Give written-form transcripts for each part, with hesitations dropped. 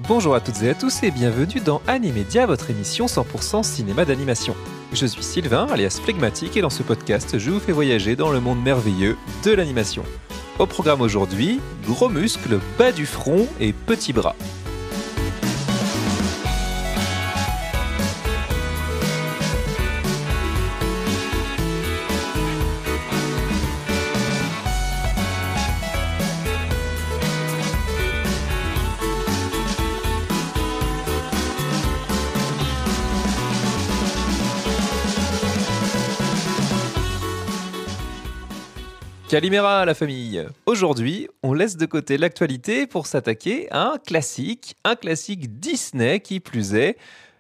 Bonjour à toutes et à tous et bienvenue dans Animedia, votre émission 100% cinéma d'animation. Je suis Sylvain, alias Flegmatique, et dans ce podcast, je vous fais voyager dans le monde merveilleux de l'animation. Au programme aujourd'hui, gros muscles, bas du front et petits bras. Calimera la famille. Aujourd'hui, on laisse de côté l'actualité pour s'attaquer à un classique Disney qui plus est,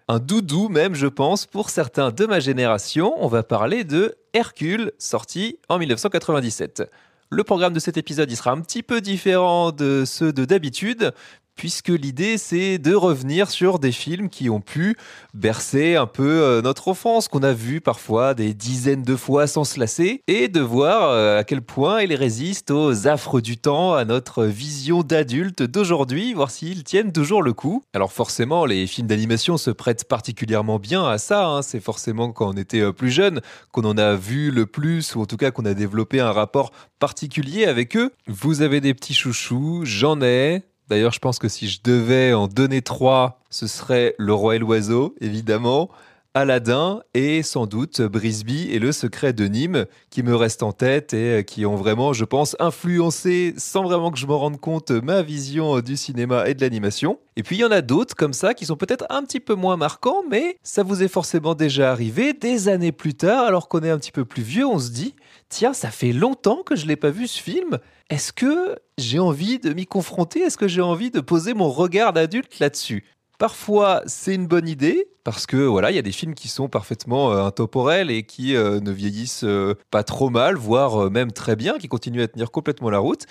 un doudou même je pense pour certains de ma génération. On va parler de Hercule, sorti en 1997. Le programme de cet épisode il sera un petit peu différent de ceux de d'habitude, puisque l'idée c'est de revenir sur des films qui ont pu bercer un peu notre enfance, qu'on a vu parfois des dizaines de fois sans se lasser, et de voir à quel point ils résistent aux affres du temps, à notre vision d'adulte d'aujourd'hui, voir s'ils tiennent toujours le coup. Alors forcément, les films d'animation se prêtent particulièrement bien à ça, hein. C'est forcément quand on était plus jeune qu'on en a vu le plus, ou en tout cas qu'on a développé un rapport particulier avec eux. Vous avez des petits chouchous, j'en ai. D'ailleurs, je pense que si je devais en donner 3, ce serait Le Roi et l'Oiseau, évidemment, Aladdin et sans doute Brisby et Le Secret de Nîmes, qui me restent en tête et qui ont vraiment, je pense, influencé, sans vraiment que je m'en rende compte, ma vision du cinéma et de l'animation. Et puis il y en a d'autres comme ça qui sont peut-être un petit peu moins marquants, mais ça vous est forcément déjà arrivé des années plus tard, alors qu'on est un petit peu plus vieux, on se dit « Tiens, ça fait longtemps que je l'ai pas vu ce film ». Est-ce que j'ai envie de m'y confronter ? Est-ce que j'ai envie de poser mon regard d'adulte là-dessus ? Parfois, c'est une bonne idée, parce que voilà, il y a des films qui sont parfaitement intemporels et qui ne vieillissent pas trop mal, voire même très bien, qui continuent à tenir complètement la route.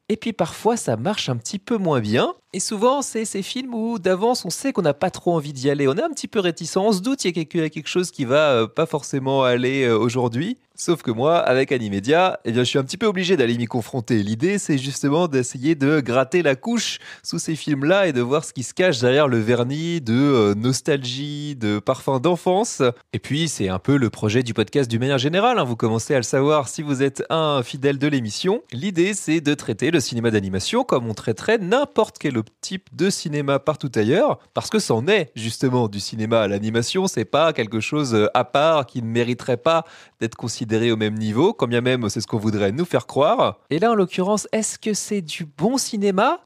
Et puis parfois, ça marche un petit peu moins bien. Et souvent, c'est ces films où d'avance, on sait qu'on n'a pas trop envie d'y aller. On est un petit peu réticent, on se doute qu'il y a quelque chose qui va pas forcément aller aujourd'hui. Sauf que moi, avec Animedia, je suis un petit peu obligé d'aller m'y confronter. L'idée, c'est justement d'essayer de gratter la couche sous ces films-là et de voir ce qui se cache derrière le vernis de nostalgie, de parfum d'enfance. Et puis, c'est un peu le projet du podcast d'une manière générale, hein. Vous commencez à le savoir si vous êtes un fidèle de l'émission. L'idée, c'est de traiter le cinéma d'animation comme on traiterait n'importe quel autre type de cinéma partout ailleurs, parce que c'en est justement du cinéma à l'animation. C'est pas quelque chose à part qui ne mériterait pas d'être considéré au même niveau, quand bien même c'est ce qu'on voudrait nous faire croire. Et là, en l'occurrence, est-ce que c'est du bon cinéma ?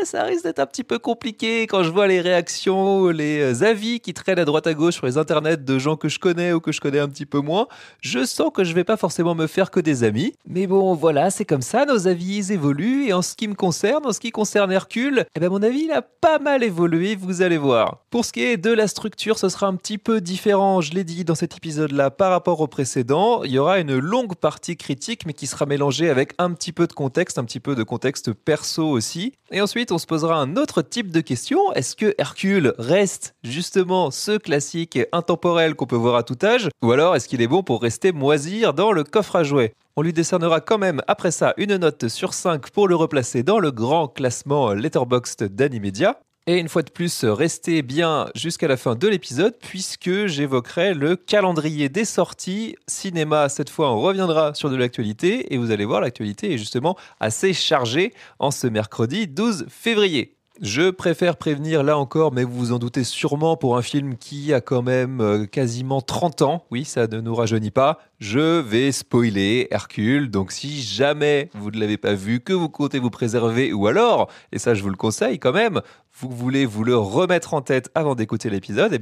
Ça risque d'être un petit peu compliqué quand je vois les réactions, les avis qui traînent à droite à gauche sur les internets de gens que je connais ou que je connais un petit peu moins. Je sens que je vais pas forcément me faire que des amis. Mais bon, voilà, c'est comme ça, nos avis évoluent. Et en ce qui me concerne, en ce qui concerne Hercule, mon avis, il a pas mal évolué, vous allez voir. Pour ce qui est de la structure, ce sera un petit peu différent, je l'ai dit dans cet épisode-là, par rapport au précédent. Il y aura une longue partie critique, mais qui sera mélangée avec un petit peu de contexte, un petit peu de contexte perso aussi. Et ensuite, on se posera un autre type de question. Est-ce que Hercule reste justement ce classique intemporel qu'on peut voir à tout âge ? Ou alors, est-ce qu'il est bon pour rester moisir dans le coffre à jouets ? On lui décernera quand même, après ça, une note sur 5 pour le replacer dans le grand classement Letterboxd d'Animedia. Et une fois de plus, restez bien jusqu'à la fin de l'épisode puisque j'évoquerai le calendrier des sorties cinéma. Cette fois, on reviendra sur de l'actualité et vous allez voir, l'actualité est justement assez chargée en ce mercredi 12 février. Je préfère prévenir là encore, mais vous vous en doutez sûrement pour un film qui a quand même quasiment 30 ans. Oui, ça ne nous rajeunit pas. Je vais spoiler Hercule, donc si jamais vous ne l'avez pas vu, que vous comptez vous préserver, ou alors, et ça je vous le conseille quand même, vous voulez vous le remettre en tête avant d'écouter l'épisode,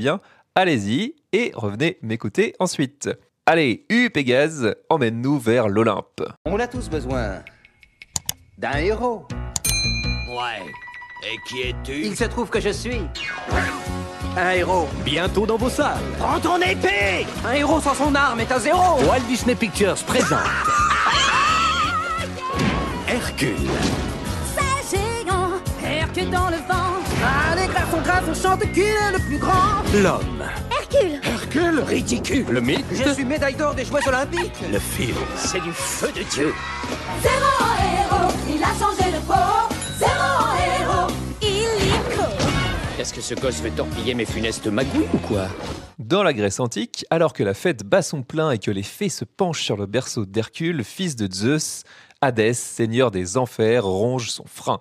allez-y et revenez m'écouter ensuite. Allez, Pégase, emmène-nous vers l'Olympe. On a tous besoin d'un héros. Ouais. Et qui es-tu ? Il se trouve que je suis un héros. Bientôt dans vos salles. Prends ton épée. Un héros sans son arme est un zéro. Walt Disney Pictures présente Hercule. C'est géant, Hercule dans le vent. Ah, les glaçons grâce, on chante qu'il est le plus grand. L'homme. Hercule, Hercule ridicule. Le mythe. Je suis médaille d'or des Jeux Olympiques. Le film. C'est du feu de Dieu. zéro héros, il a changé de peau. Zéro héros, illico. Est-ce que ce gosse veut torpiller mes funestes magouilles ou quoi? Dans la Grèce antique, alors que la fête bat son plein et que les fées se penchent sur le berceau d'Hercule, fils de Zeus, Hadès, seigneur des enfers, ronge son frein.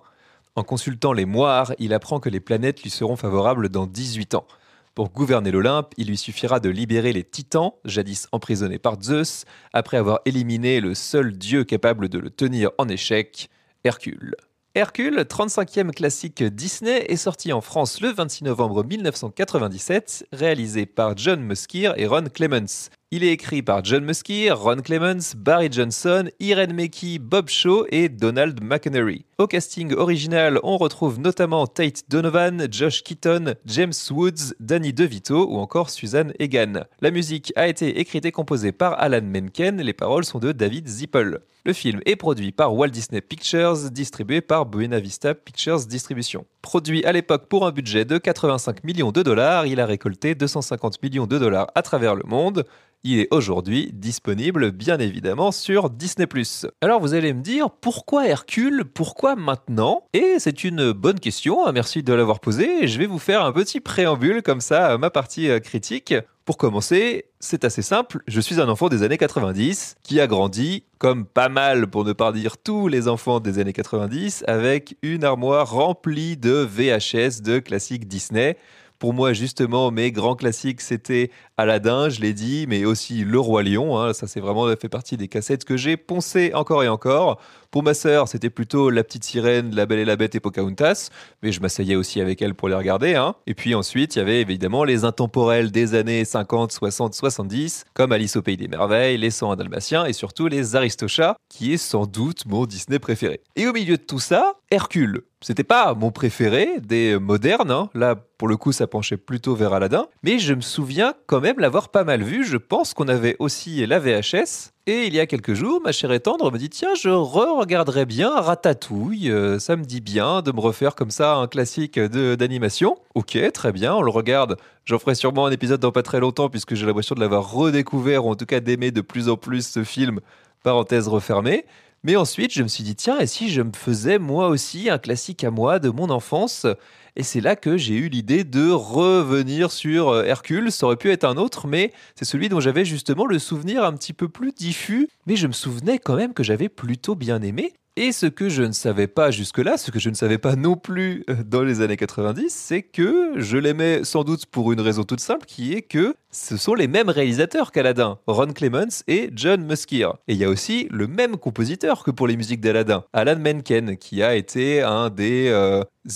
En consultant les moires, il apprend que les planètes lui seront favorables dans 18 ans. Pour gouverner l'Olympe, il lui suffira de libérer les titans, jadis emprisonnés par Zeus, après avoir éliminé le seul dieu capable de le tenir en échec, Hercule. Hercule, 35e classique Disney, est sorti en France le 26 novembre 1997, réalisé par John Musker et Ron Clements. Il est écrit par John Musker, Ron Clements, Barry Johnson, Irene Mecchi, Bob Shaw et Donald McInerney. Au casting original, on retrouve notamment Tate Donovan, Josh Keaton, James Woods, Danny DeVito ou encore Susan Egan. La musique a été écrite et composée par Alan Menken, les paroles sont de David Zippel. Le film est produit par Walt Disney Pictures, distribué par Buena Vista Pictures Distribution. Produit à l'époque pour un budget de 85 millions de dollars, il a récolté 250 millions de dollars à travers le monde. Il est aujourd'hui disponible bien évidemment sur Disney+. Alors vous allez me dire, pourquoi Hercule? Pourquoi maintenant? Et c'est une bonne question, merci de l'avoir posée. Je vais vous faire un petit préambule comme ça à ma partie critique. Pour commencer, c'est assez simple, je suis un enfant des années 90 qui a grandi, comme pas mal pour ne pas dire tous les enfants des années 90, avec une armoire remplie de VHS de classiques Disney. Pour moi, justement, mes grands classiques, c'était Aladdin, je l'ai dit, mais aussi Le Roi Lion. Hein, ça, c'est vraiment fait partie des cassettes que j'ai poncées encore et encore. Pour ma sœur, c'était plutôt La Petite Sirène, La Belle et la Bête et Pocahontas, mais je m'asseyais aussi avec elle pour les regarder. Hein. Et puis ensuite, il y avait évidemment les intemporels des années 50, 60, 70, comme Alice au Pays des Merveilles, Les 101 Dalmatiens et surtout les Aristochats, qui est sans doute mon Disney préféré. Et au milieu de tout ça, Hercule. C'était pas mon préféré des modernes, hein. Là pour le coup ça penchait plutôt vers Aladdin, mais je me souviens quand même l'avoir pas mal vu, je pense qu'on avait aussi la VHS, et il y a quelques jours ma chère et tendre me dit tiens je re-regarderais bien Ratatouille, ça me dit bien de me refaire comme ça un classique d'animation. Ok très bien, on le regarde, j'en ferai sûrement un épisode dans pas très longtemps puisque j'ai l'impression de l'avoir redécouvert ou en tout cas d'aimer de plus en plus ce film, parenthèse refermée. Mais ensuite, je me suis dit, tiens, et si je me faisais moi aussi un classique à moi de mon enfance? Et c'est là que j'ai eu l'idée de revenir sur Hercule. Ça aurait pu être un autre, mais c'est celui dont j'avais justement le souvenir un petit peu plus diffus. Mais je me souvenais quand même que j'avais plutôt bien aimé. Et ce que je ne savais pas jusque-là, ce que je ne savais pas non plus dans les années 90, c'est que je l'aimais sans doute pour une raison toute simple, qui est que ce sont les mêmes réalisateurs qu'Aladin, Ron Clements et John Musker. Et il y a aussi le même compositeur que pour les musiques d'Aladin, Alan Menken, qui a été un des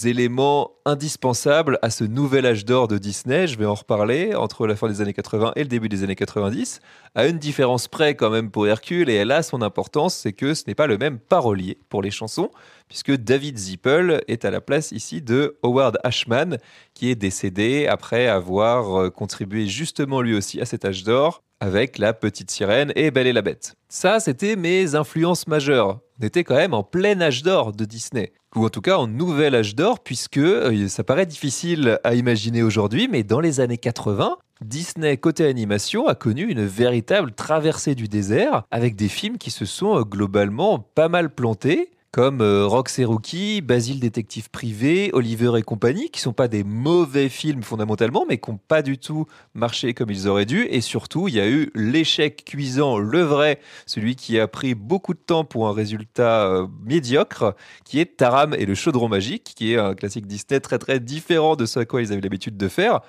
éléments indispensables à ce nouvel âge d'or de Disney, je vais en reparler, entre la fin des années 80 et le début des années 90, à une différence près quand même pour Hercule, et elle a son importance, c'est que ce n'est pas le même parolier pour les chansons, puisque David Zippel est à la place ici de Howard Ashman, qui est décédé après avoir contribué justement lui aussi à cet âge d'or, avec La Petite Sirène et Belle et la Bête. Ça, c'était mes influences majeures. On était quand même en plein âge d'or de Disney. Ou en tout cas en nouvel âge d'or, puisque ça paraît difficile à imaginer aujourd'hui, mais dans les années 80, Disney côté animation a connu une véritable traversée du désert, avec des films qui se sont globalement pas mal plantés, comme Rox et Rookie, Basile détective privé, Oliver et compagnie, qui sont pas des mauvais films fondamentalement, mais qui n'ont pas du tout marché comme ils auraient dû. Et surtout, il y a eu l'échec cuisant, le vrai, celui qui a pris beaucoup de temps pour un résultat médiocre, qui est Taram et le chaudron magique, qui est un classique Disney très très différent de ce à quoi ils avaient l'habitude de faire,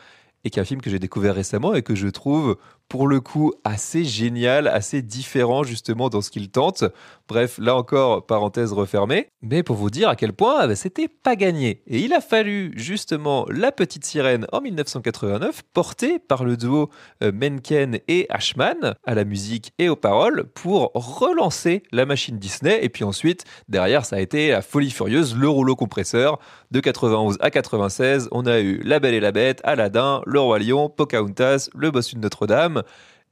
et qui est un film que j'ai découvert récemment et que je trouve pour le coup assez génial, assez différent justement dans ce qu'il tente. Bref, là encore, parenthèse refermée. Mais pour vous dire à quel point c'était pas gagné. Et il a fallu justement La Petite Sirène en 1989, portée par le duo Menken et Ashman, à la musique et aux paroles, pour relancer la machine Disney. Et puis ensuite, derrière, ça a été la folie furieuse, le rouleau compresseur. De 91 à 96, on a eu La Belle et la Bête, Aladdin, Le Roi Lion, Pocahontas, Le Bossu de Notre-Dame.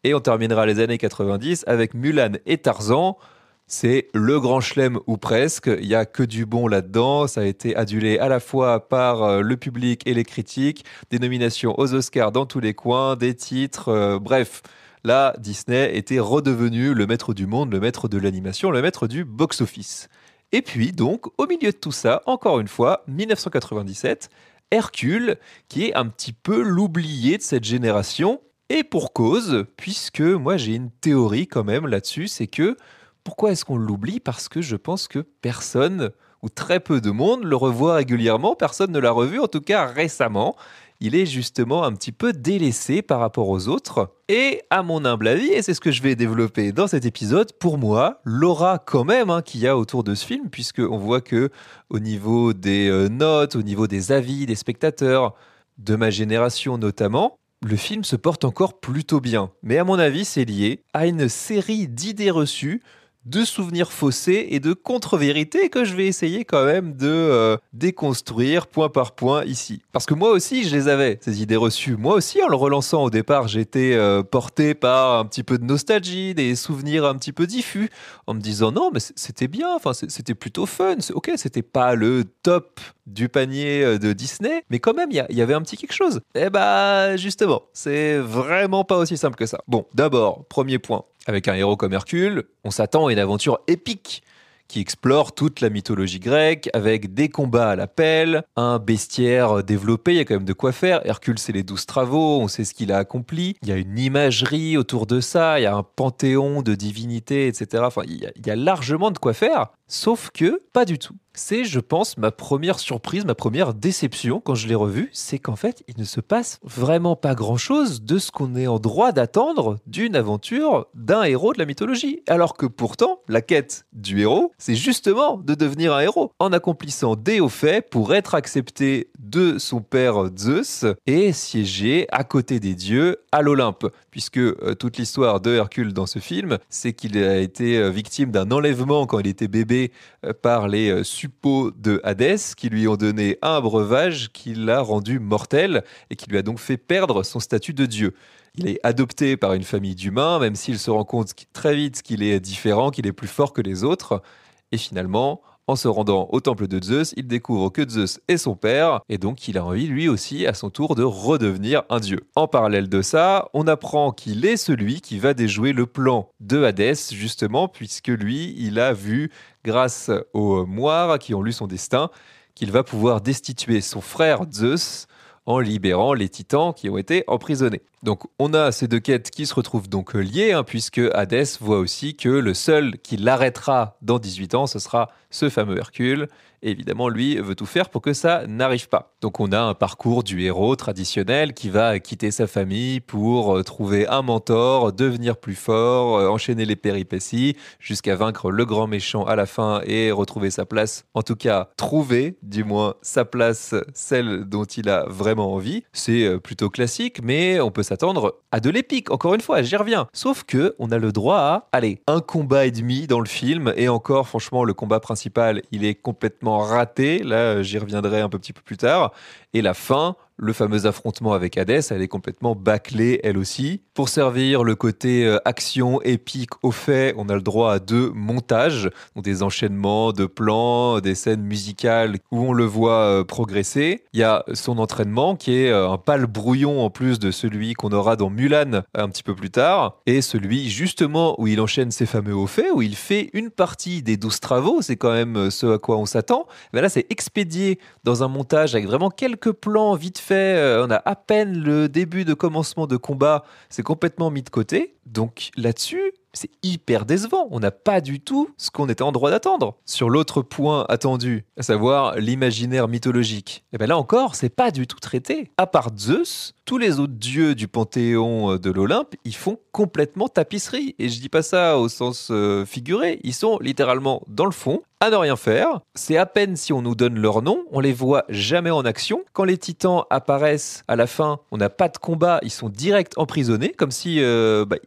Et on terminera les années 90 avec Mulan et Tarzan. C'est le grand chelem ou presque. Il n'y a que du bon là-dedans. Ça a été adulé à la fois par le public et les critiques. Des nominations aux Oscars dans tous les coins, des titres, bref. Là, Disney était redevenu le maître du monde, le maître de l'animation, le maître du box-office. Et puis donc, au milieu de tout ça, encore une fois, 1997, Hercule, qui est un petit peu l'oublié de cette génération. Et pour cause, puisque moi j'ai une théorie quand même là-dessus, c'est que pourquoi est-ce qu'on l'oublie? Parce que je pense que personne, ou très peu de monde, le revoit régulièrement. Personne ne l'a revu, en tout cas récemment. Il est justement un petit peu délaissé par rapport aux autres. Et à mon humble avis, et c'est ce que je vais développer dans cet épisode, pour moi, l'aura quand même qu'il y a autour de ce film, puisqu'on voit que au niveau des notes, au niveau des avis des spectateurs, de ma génération notamment, le film se porte encore plutôt bien. Mais à mon avis, c'est lié à une série d'idées reçues, de souvenirs faussés et de contre-vérités que je vais essayer quand même de déconstruire point par point ici. Parce que moi aussi, je les avais, ces idées reçues. Moi aussi, en le relançant au départ, j'étais porté par un petit peu de nostalgie, des souvenirs un petit peu diffus, en me disant non, mais c'était bien, enfin, c'était plutôt fun. Ok, c'était pas le top du panier de Disney, mais quand même, il y avait un petit quelque chose. Et bah, justement, c'est vraiment pas aussi simple que ça. Bon, d'abord, premier point. Avec un héros comme Hercule, on s'attend à une aventure épique qui explore toute la mythologie grecque avec des combats à la pelle, un bestiaire développé, il y a quand même de quoi faire. Hercule, c'est les 12 travaux, on sait ce qu'il a accompli. Il y a une imagerie autour de ça, il y a un panthéon de divinités, etc. Enfin, il y a largement de quoi faire, sauf que pas du tout. C'est, je pense, ma première surprise, ma première déception quand je l'ai revu, c'est qu'en fait, il ne se passe vraiment pas grand-chose de ce qu'on est en droit d'attendre d'une aventure d'un héros de la mythologie. Alors que pourtant, la quête du héros, c'est justement de devenir un héros, en accomplissant des hauts faits pour être accepté de son père Zeus et siéger à côté des dieux à l'Olympe. Puisque toute l'histoire de Hercule dans ce film, c'est qu'il a été victime d'un enlèvement quand il était bébé par les suppôts de Hadès qui lui ont donné un breuvage qui l'a rendu mortel et qui lui a donc fait perdre son statut de dieu. Il est adopté par une famille d'humains, même s'il se rend compte très vite qu'il est différent, qu'il est plus fort que les autres. Et finalement, en se rendant au temple de Zeus, il découvre que Zeus est son père, et donc il a envie lui aussi à son tour de redevenir un dieu. En parallèle de ça, on apprend qu'il est celui qui va déjouer le plan de Hadès, justement, puisque lui, il a vu, grâce aux moires qui ont lu son destin, qu'il va pouvoir destituer son frère Zeus en libérant les titans qui ont été emprisonnés. Donc on a ces deux quêtes qui se retrouvent donc liées, puisque Hadès voit aussi que le seul qui l'arrêtera dans 18 ans, ce sera ce fameux Hercule. Et évidemment, lui veut tout faire pour que ça n'arrive pas. Donc on a un parcours du héros traditionnel qui va quitter sa famille pour trouver un mentor, devenir plus fort, enchaîner les péripéties, jusqu'à vaincre le grand méchant à la fin et retrouver sa place. En tout cas, trouver du moins sa place, celle dont il a vraiment envie. C'est plutôt classique, mais on peut s'attendre à de l'épique. Encore une fois, j'y reviens. Sauf que on a le droit à, allez, un combat et demi dans le film. Et encore, franchement, le combat principal, il est complètement raté. Là, j'y reviendrai un petit peu plus tard. Et la fin, le fameux affrontement avec Hadès, elle est complètement bâclée, elle aussi. Pour servir le côté action épique au fait, on a le droit à 2 montages, donc des enchaînements de plans, des scènes musicales où on le voit progresser. Il y a son entraînement qui est un pâle brouillon en plus de celui qu'on aura dans Mulan un petit peu plus tard, et celui justement où il enchaîne ses fameux hauts faits, où il fait une partie des 12 travaux, c'est quand même ce à quoi on s'attend. Mais là, c'est expédié dans un montage avec vraiment quelques plans vite fait. On a à peine le début de commencement de combat, c'est complètement mis de côté. Donc là-dessus, c'est hyper décevant. On n'a pas du tout ce qu'on était en droit d'attendre. Sur l'autre point attendu, à savoir l'imaginaire mythologique, et bien là encore, c'est pas du tout traité. À part Zeus, tous les autres dieux du panthéon de l'Olympe, ils font complètement tapisserie. Et je dis pas ça au sens figuré, ils sont littéralement dans le fond, à ne rien faire. C'est à peine si on nous donne leur nom, on les voit jamais en action. Quand les titans apparaissent à la fin, on n'a pas de combat, ils sont direct emprisonnés, comme si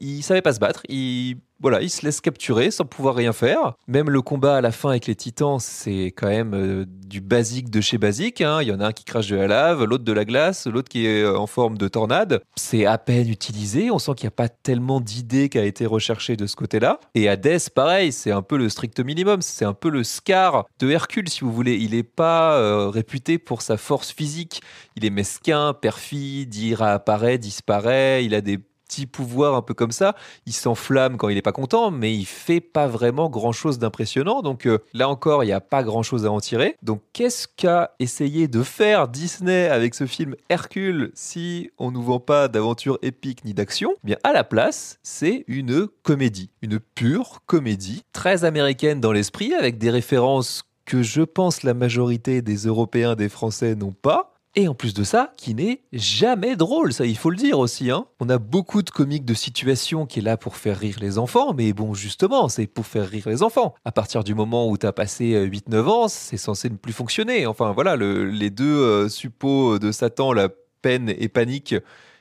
ils savaient pas se battre. Ils se laissent capturer sans pouvoir rien faire. Même le combat à la fin avec les titans, c'est quand même du basique de chez basique. Il y en a un qui crache de la lave, l'autre de la glace, l'autre qui est en forme de tornade. C'est à peine utilisé. On sent qu'il n'y a pas tellement d'idées qui a été recherchée de ce côté-là. Et Hadès, pareil, c'est un peu le strict minimum. C'est un peu le Scar de Hercule, si vous voulez. Il n'est pas réputé pour sa force physique. Il est mesquin, perfide, il réapparaît, disparaît. Il a des petits pouvoirs un peu comme ça. Il s'enflamme quand il n'est pas content, mais il fait pas vraiment grand-chose d'impressionnant. Donc là encore, il n'y a pas grand-chose à en tirer. Donc qu'est-ce qu'a essayé de faire Disney avec ce film Hercule si on nous vend pas d'aventure épique ni d'action? Eh bien, à la place, c'est une comédie. Une pure comédie, très américaine dans l'esprit, avec des références que je pense la majorité des Européens, des Français n'ont pas. Et en plus de ça, qui n'est jamais drôle, ça il faut le dire aussi. On a beaucoup de comiques de situation qui est là pour faire rire les enfants, mais bon justement, c'est pour faire rire les enfants. À partir du moment où tu as passé 8-9 ans, c'est censé ne plus fonctionner. Enfin voilà, les deux suppôts de Satan, la peine et panique,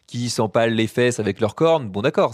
qui s'empalent les fesses avec leurs cornes, bon d'accord,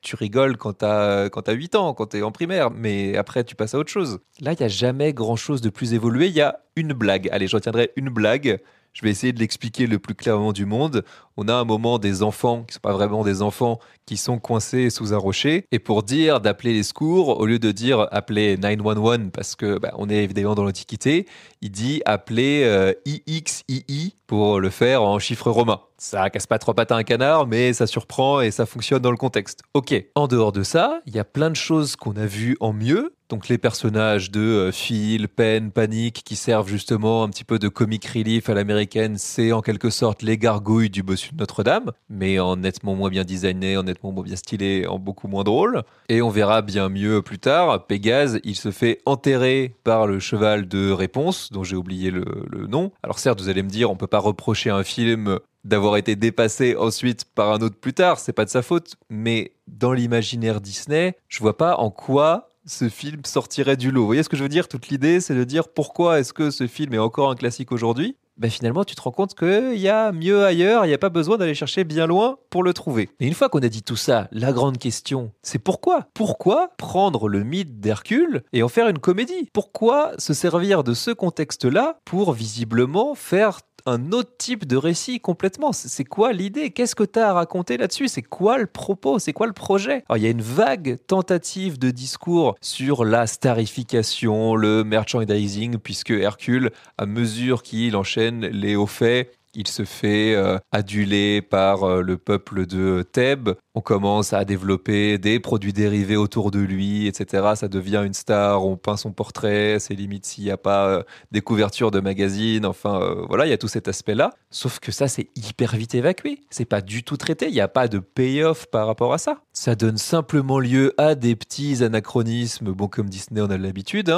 tu rigoles quand t'as 8 ans, quand t'es en primaire, mais après tu passes à autre chose. Là, il n'y a jamais grand-chose de plus évolué, il y a une blague. Allez, je retiendrai une blague. Je vais essayer de l'expliquer le plus clairement du monde. On a un moment des enfants, qui ne sont pas vraiment des enfants, qui sont coincés sous un rocher. Et pour dire d'appeler les secours, au lieu de dire appeler 911, parce que on est évidemment dans l'Antiquité, il dit appeler IXII pour le faire en chiffre romain. Ça casse pas trois pattes à un canard, mais ça surprend et ça fonctionne dans le contexte. Ok. En dehors de ça, il y a plein de choses qu'on a vues en mieux. Donc les personnages de Phil, peine, panique, qui servent justement un petit peu de comic relief à l'américaine, c'est en quelque sorte les gargouilles du bossu de Notre-Dame, mais en nettement moins bien designé, en nettement moins bien stylé, en beaucoup moins drôle. Et on verra bien mieux plus tard, Pégase, il se fait enterrer par le cheval de réponse, dont j'ai oublié le nom. Alors certes, vous allez me dire, on peut pas reprocher à un film d'avoir été dépassé ensuite par un autre plus tard, c'est pas de sa faute, mais dans l'imaginaire Disney, je vois pas en quoi ce film sortirait du lot. Vous voyez ce que je veux dire? Toute l'idée, c'est de dire pourquoi est-ce que ce film est encore un classique aujourd'hui? Finalement, tu te rends compte qu'il y a mieux ailleurs, il n'y a pas besoin d'aller chercher bien loin pour le trouver. Et une fois qu'on a dit tout ça, la grande question, c'est pourquoi? Pourquoi prendre le mythe d'Hercule et en faire une comédie? Pourquoi se servir de ce contexte-là pour visiblement faire un autre type de récit complètement? C'est quoi l'idée? Qu'est-ce que tu as à raconter là-dessus? C'est quoi le propos? C'est quoi le projet? Alors, il y a une vague tentative de discours sur la starification, le merchandising, puisque Hercule, à mesure qu'il enchaîne les hauts faits, il se fait aduler par le peuple de Thèbes. On commence à développer des produits dérivés autour de lui, etc. Ça devient une star, on peint son portrait, c'est limite s'il n'y a pas des couvertures de magazines. Enfin, voilà, il y a tout cet aspect-là. Sauf que ça, c'est hyper vite évacué. C'est pas du tout traité, il n'y a pas de payoff par rapport à ça. Ça donne simplement lieu à des petits anachronismes, bon, comme Disney, on a l'habitude,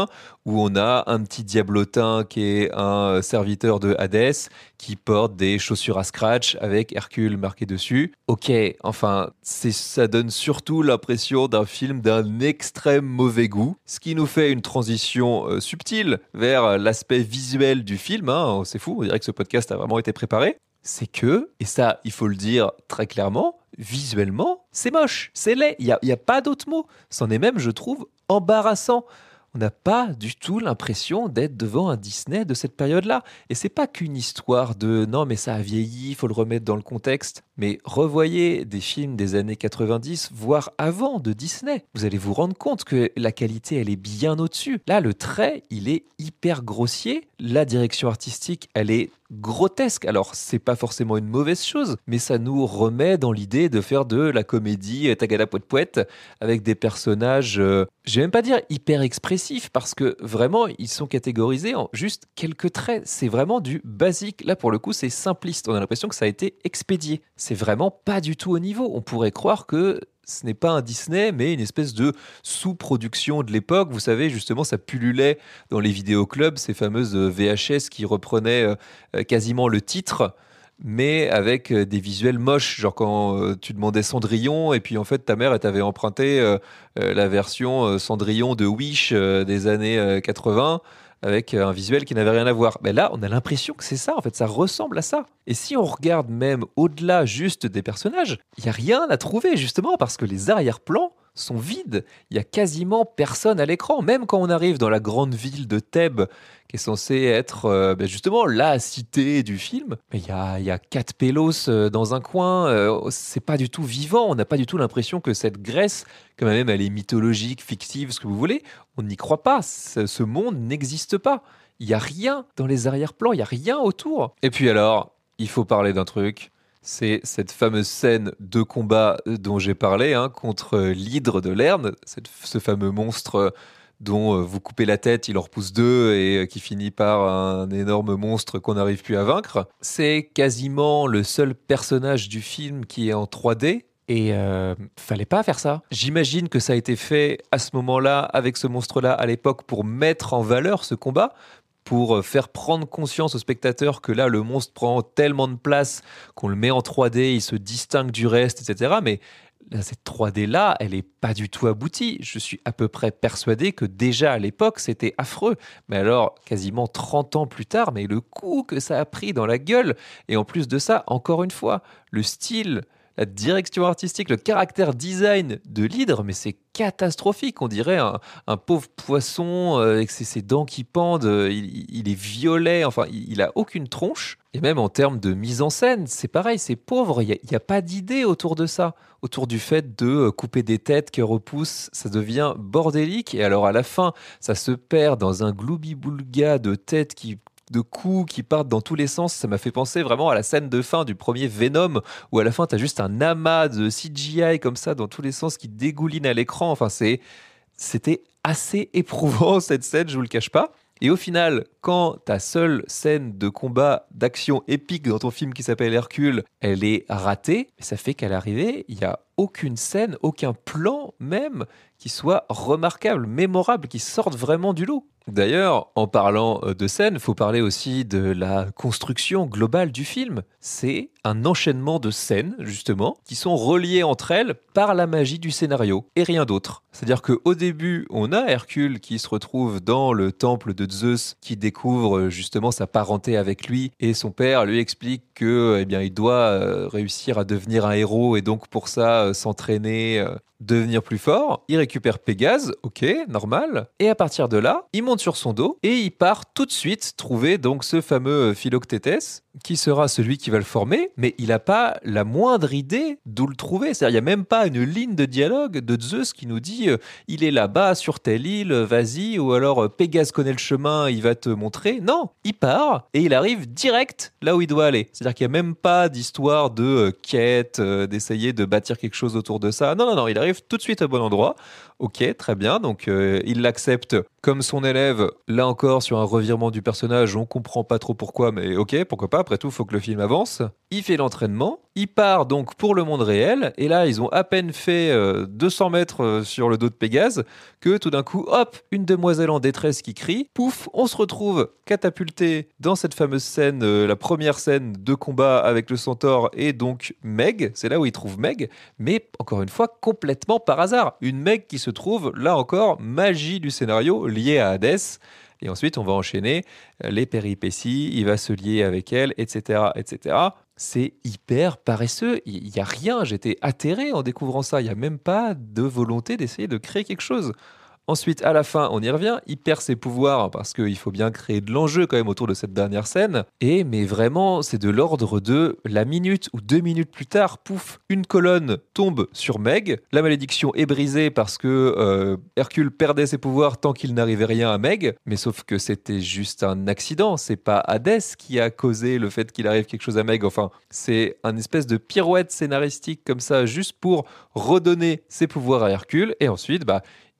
où on a un petit diablotin qui est un serviteur de Hadès, qui porte des chaussures à scratch avec Hercule marqué dessus. Ok, enfin, ça donne surtout l'impression d'un film d'un extrême mauvais goût, ce qui nous fait une transition subtile vers l'aspect visuel du film. C'est fou, on dirait que ce podcast a vraiment été préparé. C'est que, et ça, il faut le dire très clairement, visuellement, c'est moche, c'est laid, il n'y a pas d'autre mot. C'en est même, je trouve, embarrassant. On n'a pas du tout l'impression d'être devant un Disney de cette période-là. Et c'est pas qu'une histoire de « non mais ça a vieilli, il faut le remettre dans le contexte ». Mais revoyez des films des années 90, voire avant de Disney. Vous allez vous rendre compte que la qualité, elle est bien au-dessus. Là, le trait, il est hyper grossier. La direction artistique, elle est grotesque. Alors, c'est pas forcément une mauvaise chose, mais ça nous remet dans l'idée de faire de la comédie tagada poète poète avec des personnages, je vais même pas dire hyper expressifs, parce que vraiment, ils sont catégorisés en juste quelques traits. C'est vraiment du basique. Là, pour le coup, c'est simpliste. On a l'impression que ça a été expédié. C'est vraiment pas du tout au niveau. On pourrait croire que ce n'est pas un Disney, mais une espèce de sous-production de l'époque. Vous savez, justement, ça pullulait dans les vidéoclubs, ces fameuses VHS qui reprenaient quasiment le titre, mais avec des visuels moches. Genre quand tu demandais Cendrillon, et puis en fait, ta mère, elle t'avait emprunté la version Cendrillon de Wish des années 80, avec un visuel qui n'avait rien à voir. Mais là, on a l'impression que c'est ça, en fait, ça ressemble à ça. Et si on regarde même au-delà juste des personnages, il n'y a rien à trouver, justement, parce que les arrière-plans sont vides. Il n'y a quasiment personne à l'écran, même quand on arrive dans la grande ville de Thèbes, qui est censée être justement la cité du film. Mais il y a 4 pélos dans un coin, c'est pas du tout vivant, on n'a pas du tout l'impression que cette Grèce, quand même elle est mythologique, fictive, ce que vous voulez, on n'y croit pas, ce monde n'existe pas. Il n'y a rien dans les arrière-plans, il n'y a rien autour. Et puis alors, il faut parler d'un truc, C'est cette fameuse scène de combat dont j'ai parlé, hein, contre l'hydre de Lerne, ce fameux monstre dont vous coupez la tête, il en repousse deux et qui finit par un énorme monstre qu'on n'arrive plus à vaincre. C'est quasiment le seul personnage du film qui est en 3D. Et fallait pas faire ça. J'imagine que ça a été fait à ce moment-là, avec ce monstre-là, à l'époque, pour mettre en valeur ce combat, pour faire prendre conscience au spectateur que là, le monstre prend tellement de place qu'on le met en 3D, il se distingue du reste, etc. Mais là, cette 3D-là, elle n'est pas du tout aboutie. Je suis à peu près persuadé que déjà à l'époque, c'était affreux. Mais alors, quasiment 30 ans plus tard, mais le coup que ça a pris dans la gueule. Et en plus de ça, encore une fois, le style, la direction artistique, le caractère design de l'hydre, mais c'est catastrophique. On dirait un pauvre poisson avec ses dents qui pendent. Il est violet. Enfin, il a aucune tronche. Et même en termes de mise en scène, c'est pareil, c'est pauvre. Il n'y a pas d'idée autour de ça. Autour du fait de couper des têtes qui repoussent, ça devient bordélique. Et alors à la fin, ça se perd dans un gloubi-boulga de têtes de coups qui partent dans tous les sens. Ça m'a fait penser vraiment à la scène de fin du premier Venom, où à la fin, tu as juste un amas de CGI comme ça, dans tous les sens, qui dégouline à l'écran. Enfin, c'était assez éprouvant, cette scène, je vous le cache pas. Et au final, quand ta seule scène de combat, d'action épique dans ton film qui s'appelle Hercule, elle est ratée, ça fait qu'à l'arrivée, il n'y a aucune scène, aucun plan même qui soit remarquable, mémorable, qui sorte vraiment du lot. D'ailleurs, en parlant de scène, il faut parler aussi de la construction globale du film. C'est un enchaînement de scènes, justement, qui sont reliées entre elles par la magie du scénario, et rien d'autre. C'est-à-dire qu'au début, on a Hercule qui se retrouve dans le temple de Zeus, qui découvre justement sa parenté avec lui, et son père lui explique que, il doit réussir à devenir un héros, et donc pour ça, s'entraîner, devenir plus fort. Il récupère Pégase, ok, normal. Et à partir de là, il monte sur son dos et il part tout de suite trouver donc ce fameux Philoctétes qui sera celui qui va le former, mais il n'a pas la moindre idée d'où le trouver. C'est-à-dire, il n'y a même pas une ligne de dialogue de Zeus qui nous dit il est là-bas sur telle île, vas-y, ou alors Pégase connaît le chemin, il va te montrer. Non, il part et il arrive direct là où il doit aller. C'est-à-dire qu'il n'y a même pas d'histoire de quête, d'essayer de bâtir quelque chose autour de ça. Non, il arrive tout de suite au bon endroit. Ok, très bien, donc il l'accepte comme son élève. Là encore, sur un revirement du personnage, on comprend pas trop pourquoi, mais ok, pourquoi pas, après tout, il faut que le film avance. Il fait l'entraînement, il part donc pour le monde réel, et là, ils ont à peine fait 200 mètres sur le dos de Pégase, que tout d'un coup, hop, une demoiselle en détresse qui crie, pouf, on se retrouve catapulté dans cette fameuse scène, la première scène de combat avec le centaure, et donc Meg, c'est là où il trouve Meg, mais encore une fois, complètement par hasard. Une Meg qui se trouve, là encore, magie du scénario liée à Hadès. Et ensuite, on va enchaîner les péripéties, il va se lier avec elle, etc., etc. C'est hyper paresseux, il n'y a rien, j'étais atterré en découvrant ça, il n'y a même pas de volonté d'essayer de créer quelque chose. Ensuite, à la fin, on y revient, il perd ses pouvoirs parce qu'il faut bien créer de l'enjeu quand même autour de cette dernière scène. Mais vraiment, c'est de l'ordre de la minute ou 2 minutes plus tard, pouf, une colonne tombe sur Meg. La malédiction est brisée parce que Hercule perdait ses pouvoirs tant qu'il n'arrivait rien à Meg. Mais sauf que c'était juste un accident, c'est pas Hadès qui a causé le fait qu'il arrive quelque chose à Meg. Enfin, c'est un espèce de pirouette scénaristique comme ça, juste pour redonner ses pouvoirs à Hercule. Et ensuite,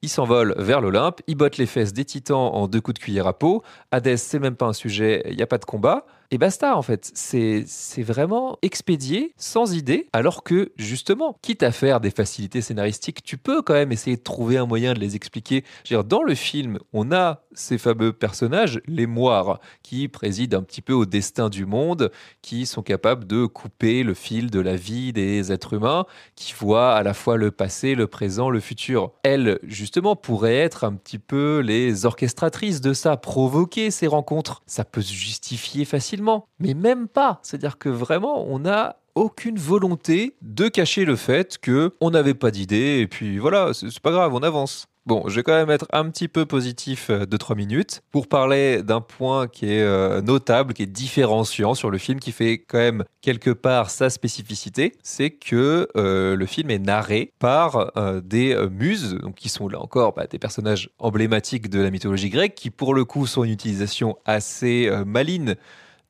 il s'envole vers l'Olympe, il botte les fesses des titans en 2 coups de cuillère à peau. Hadès, c'est même pas un sujet, il n'y a pas de combat. Et basta, en fait. C'est vraiment expédié, sans idée, alors que, justement, quitte à faire des facilités scénaristiques, tu peux quand même essayer de trouver un moyen de les expliquer. Je veux dire, dans le film, on a ces fameux personnages, les moires, qui président un petit peu au destin du monde, qui sont capables de couper le fil de la vie des êtres humains, qui voient à la fois le passé, le présent, le futur. Elles, justement, pourraient être un petit peu les orchestratrices de ça, provoquer ces rencontres. Ça peut se justifier facilement. Mais même pas. C'est-à-dire que vraiment, on n'a aucune volonté de cacher le fait qu'on n'avait pas d'idée et puis voilà, c'est pas grave, on avance. Bon, je vais quand même être un petit peu positif de 3 minutes pour parler d'un point qui est notable, qui est différenciant sur le film, qui fait quand même quelque part sa spécificité, c'est que le film est narré par des muses, donc qui sont là encore des personnages emblématiques de la mythologie grecque, qui pour le coup sont une utilisation assez maligne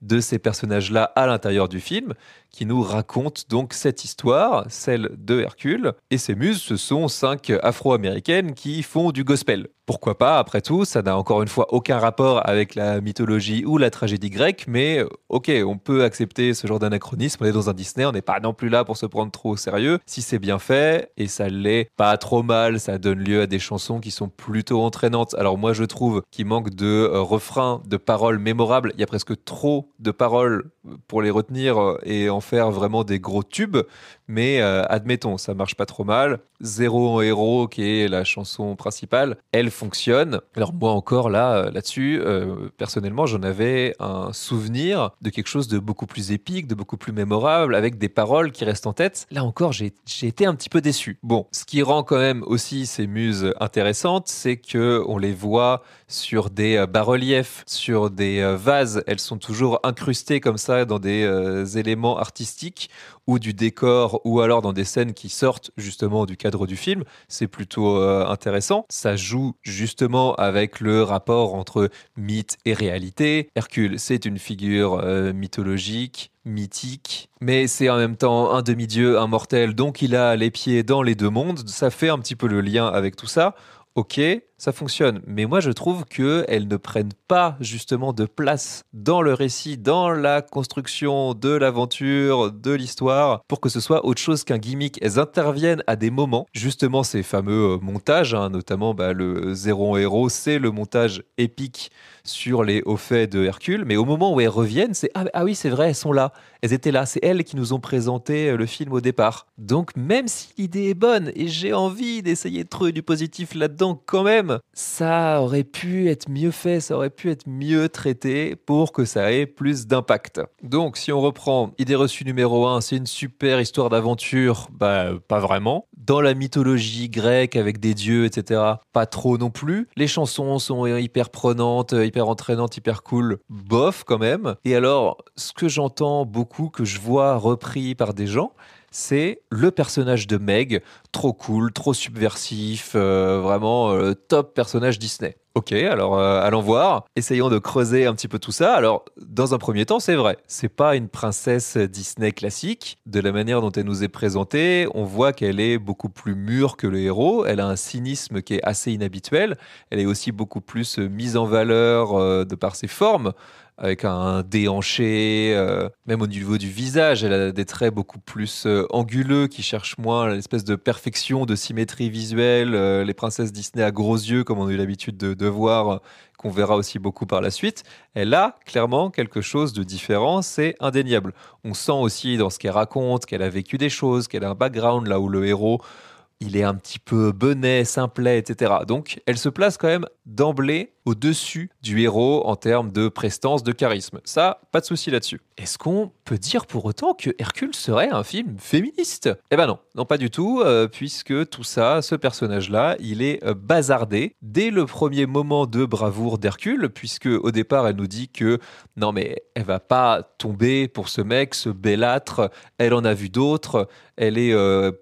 de ces personnages-là à l'intérieur du film, qui nous racontent donc cette histoire, celle de Hercule. Et ces muses, ce sont 5 Afro-américaines qui font du gospel. Pourquoi pas, après tout, ça n'a encore une fois aucun rapport avec la mythologie ou la tragédie grecque, mais ok, on peut accepter ce genre d'anachronisme, on est dans un Disney, on n'est pas non plus là pour se prendre trop au sérieux. Si c'est bien fait, et ça l'est pas trop mal, ça donne lieu à des chansons qui sont plutôt entraînantes. Alors moi je trouve qu'il manque de refrains, de paroles mémorables, il y a presque trop de paroles pour les retenir et en faire vraiment des gros tubes, mais admettons, ça marche pas trop mal. Zéro en héros, qui est la chanson principale, elle fonctionne. Alors moi encore là-dessus, personnellement, j'en avais un souvenir de quelque chose de beaucoup plus épique, de beaucoup plus mémorable, avec des paroles qui restent en tête. Là encore, j'ai été un petit peu déçu. Bon, ce qui rend quand même aussi ces muses intéressantes, c'est que on les voit sur des bas-reliefs, sur des vases. Elles sont toujours incrustées comme ça dans des éléments artistiques ou du décor, ou alors dans des scènes qui sortent justement du cadre du film. C'est plutôt intéressant. Ça joue justement avec le rapport entre mythe et réalité. Hercule, c'est une figure mythologique, mythique, mais c'est en même temps un demi-dieu, un mortel, donc il a les pieds dans les deux mondes. Ça fait un petit peu le lien avec tout ça. Ok, ça fonctionne. Mais moi, je trouve qu'elles ne prennent pas justement de place dans le récit, dans la construction de l'aventure, de l'histoire, pour que ce soit autre chose qu'un gimmick. Elles interviennent à des moments. Justement, ces fameux montages, notamment le Zéro héros, c'est le montage épique sur les hauts faits de Hercule. Mais au moment où elles reviennent, c'est ah oui, c'est vrai, elles sont là. Elles étaient là. C'est elles qui nous ont présenté le film au départ. Donc, même si l'idée est bonne et j'ai envie d'essayer de trouver du positif là-dedans quand même, ça aurait pu être mieux fait, ça aurait pu être mieux traité pour que ça ait plus d'impact. Donc, si on reprend idée reçue numéro 1, c'est une super histoire d'aventure, pas vraiment. Dans la mythologie grecque avec des dieux, etc., pas trop non plus. Les chansons sont hyper prenantes, hyper entraînantes, hyper cool, bof quand même. Et alors, ce que j'entends beaucoup, que je vois repris par des gens, c'est le personnage de Meg, trop cool, trop subversif, vraiment top personnage Disney. Ok, alors allons voir, essayons de creuser un petit peu tout ça. Alors, dans un premier temps, c'est vrai, c'est pas une princesse Disney classique. De la manière dont elle nous est présentée, on voit qu'elle est beaucoup plus mûre que le héros, elle a un cynisme qui est assez inhabituel, elle est aussi beaucoup plus mise en valeur de par ses formes, avec un déhanché, même au niveau du visage, elle a des traits beaucoup plus anguleux qui cherchent moins l'espèce de perfection, de symétrie visuelle, les princesses Disney à gros yeux comme on a eu l'habitude de voir, qu'on verra aussi beaucoup par la suite. Elle a clairement quelque chose de différent, c'est indéniable. On sent aussi dans ce qu'elle raconte qu'elle a vécu des choses, qu'elle a un background là où le héros il est un petit peu benet, simplet, etc. Donc, elle se place quand même d'emblée au-dessus du héros en termes de prestance, de charisme. Ça, pas de souci là-dessus. Est-ce qu'on peut dire pour autant que Hercule serait un film féministe ? Eh ben non, non pas du tout, puisque tout ça, ce personnage-là, il est bazardé dès le premier moment de bravoure d'Hercule, puisque au départ, elle nous dit que non mais elle va pas tomber pour ce mec, ce belâtre, elle en a vu d'autres, elle est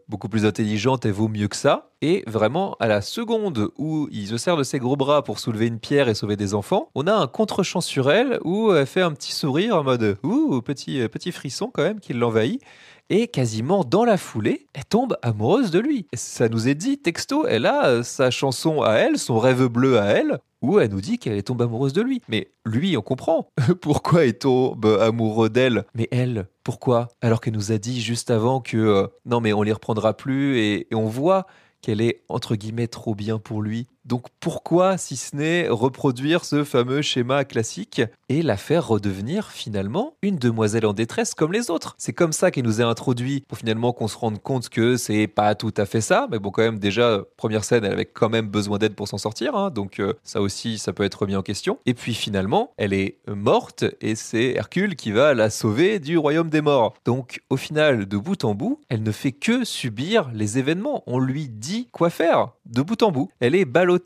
beaucoup plus intelligente, elle vaut mieux que ça. Et vraiment, à la seconde où il se sert de ses gros bras pour soulever une pierre et sauver des enfants, on a un contre-champ sur elle où elle fait un petit sourire en mode « Ouh, petit frisson quand même qui l'envahit ». Et quasiment dans la foulée, elle tombe amoureuse de lui. Et ça nous est dit, texto, elle a sa chanson à elle, son rêve bleu à elle, où elle nous dit qu'elle tombe amoureuse de lui. Mais lui, on comprend. Pourquoi il tombe amoureux d'elle ? Mais elle, pourquoi ? Alors qu'elle nous a dit juste avant que non mais on les reprendra plus et on voit qu'elle est entre guillemets trop bien pour lui. Donc pourquoi, si ce n'est reproduire ce fameux schéma classique et la faire redevenir finalement une demoiselle en détresse comme les autres ? C'est comme ça qu'elle nous est introduit pour finalement qu'on se rende compte que c'est pas tout à fait ça. Mais bon, quand même, déjà, première scène, elle avait quand même besoin d'aide pour s'en sortir. Donc ça aussi, ça peut être remis en question. Et puis finalement, elle est morte et c'est Hercule qui va la sauver du royaume des morts. Donc au final, de bout en bout, elle ne fait que subir les événements. On lui dit quoi faire de bout en bout. Elle est ballottée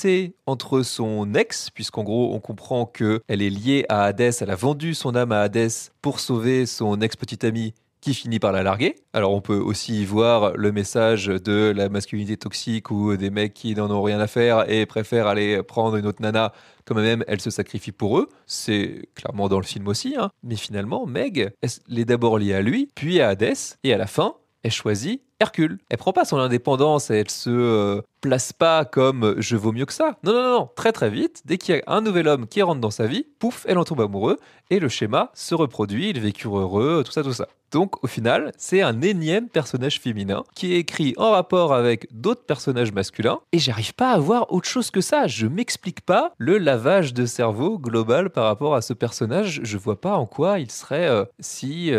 entre son ex, puisqu'en gros, on comprend qu'elle est liée à Hadès, elle a vendu son âme à Hadès pour sauver son ex-petite amie qui finit par la larguer. Alors on peut aussi y voir le message de la masculinité toxique ou des mecs qui n'en ont rien à faire et préfèrent aller prendre une autre nana quand même elle se sacrifie pour eux. C'est clairement dans le film aussi, hein. Mais finalement, Meg, elle est d'abord liée à lui, puis à Hadès, et à la fin, elle choisit Hercule. Elle prend pas son indépendance, elle se place pas comme je vaux mieux que ça. Non, non, non, très très vite, dès qu'il y a un nouvel homme qui rentre dans sa vie, pouf, elle en tombe amoureux, et le schéma se reproduit, ils vécurent heureux, tout ça, tout ça. Donc au final, c'est un énième personnage féminin qui est écrit en rapport avec d'autres personnages masculins, et j'arrive pas à voir autre chose que ça. Je m'explique pas le lavage de cerveau global par rapport à ce personnage. Je vois pas en quoi il serait si